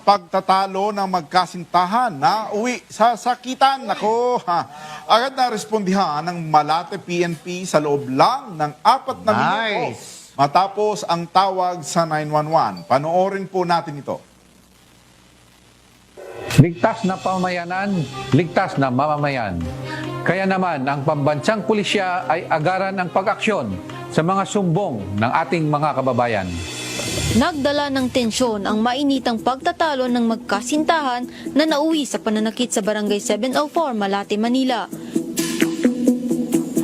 pagtatalo ng magkasintahan na uwi sa sakitan. Nako, ha. Agad na respondihan ng Malate PNP sa loob lang ng 4 na minuto matapos ang tawag sa 911. Panoorin po natin ito. Ligtas na pamayanan, ligtas na mamamayan. Kaya naman ang pambansang pulisya ay agaran ang pag-aksyon sa mga sumbong ng ating mga kababayan. Nagdala ng tensyon ang mainitang pagtatalo ng magkasintahan na nauwi sa pananakit sa Barangay 704, Malate, Manila.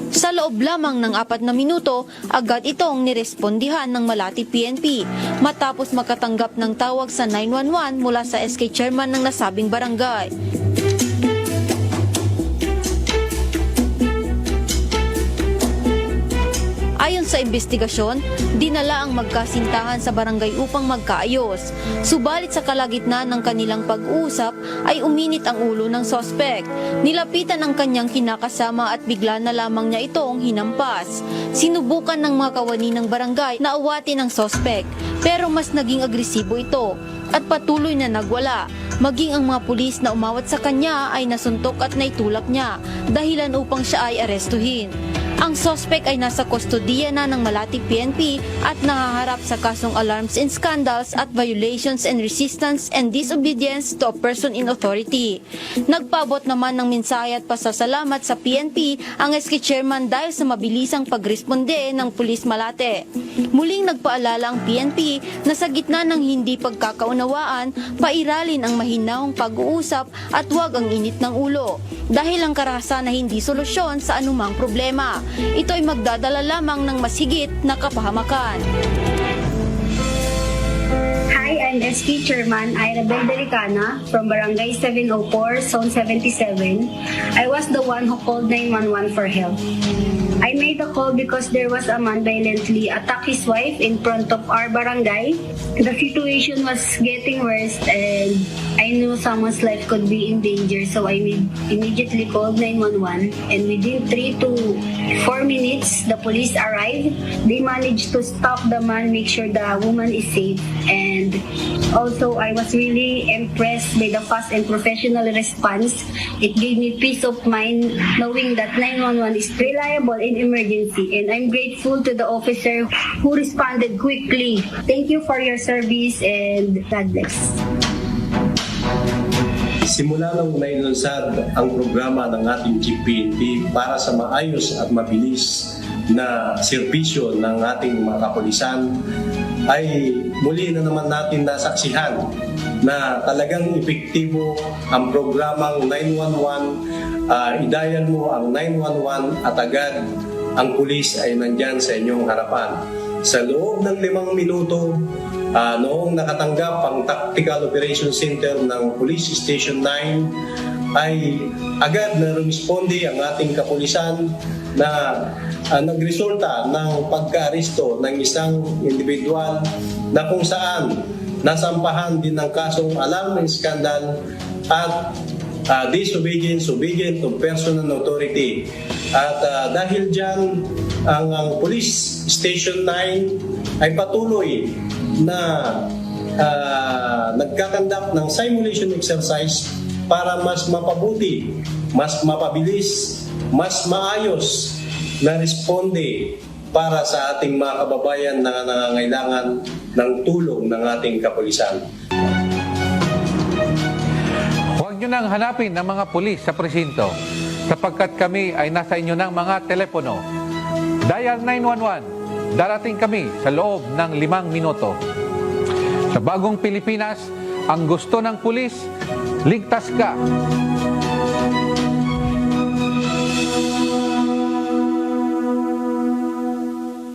Sa loob lamang ng 4 na minuto, agad itong nirespondihan ng Malate PNP matapos makatanggap ng tawag sa 911 mula sa SK chairman ng nasabing barangay. Ayon sa investigasyon, dinala ang magkasintahan sa barangay upang magkaayos. Subalit sa kalagitnaan ng kanilang pag-uusap ay uminit ang ulo ng sospek. Nilapitan ang kanyang kinakasama at bigla na lamang niya itong hinampas. Sinubukan ng mga kawani ng barangay na awatin ang sospek, pero mas naging agresibo ito at patuloy na nagwala. Maging ang mga pulis na umawat sa kanya ay nasuntok at naitulak niya, dahilan upang siya ay arestuhin. Ang sospek ay nasa kustodiya na ng Malate PNP at nahaharap sa kasong alarms and scandals at violations and resistance and disobedience to a person in authority. Nagpaabot naman ng mensahe at pasasalamat sa PNP ang SK chairman dahil sa mabilisang pagresponde ng Pulis Malate. Muling nagpaalala ang PNP na sa gitna ng hindi pagkakaunawaan, pairalin ang mahinahong pag-uusap at huwag ang init ng ulo dahil ang karahasan na hindi solusyon sa anumang problema. Ito ay magdadala lamang ng mas higit na kapahamakan. Hi, I'm SK Chairman Ira Beldericana from Barangay 704, Zone 77. I was the one who called 911 for help. I made the call because there was a man violently attacked his wife in front of our barangay. The situation was getting worse and I knew someone's life could be in danger, so I immediately called 911, and within 3 to 4 minutes, the police arrived. They managed to stop the man, make sure the woman is safe, and also I was really impressed by the fast and professional response. It gave me peace of mind knowing that 911 is reliable in emergency, and I'm grateful to the officer who responded quickly. Thank you for your service and God bless. Simula nang nailunsad ang programa ng ating GPNP para sa maayos at mabilis na serbisyo ng ating mga kapulisan, ay muli na naman natin nasaksihan na talagang epektibo ang programang 911. Idayan mo ang 911 at agad ang pulis ay nandyan sa inyong harapan. Sa loob ng 5 minuto, noong nakatanggap ang Tactical Operations Center ng Police Station 9, ay agad na rumisponde ang ating kapulisan na nagresulta ng pagka-aresto ng isang individual na kung saan nasampahan din ng kasong alarm and scandal at disobedience to personal authority. At dahil dyan, ang Police Station 9 ay patuloy na nagkakandak ng simulation exercise para mas mapabuti, mas mapabilis, mas maayos na responde para sa ating mga kababayan na nangangailangan ng tulong ng ating kapulisan. Huwag nyo nang hanapin ng mga pulis sa presinto sapagkat kami ay nasa inyo ng mga telepono. Dial 911, darating kami sa loob ng 5 minuto. Sa bagong Pilipinas, ang gusto ng pulis, ligtas ka.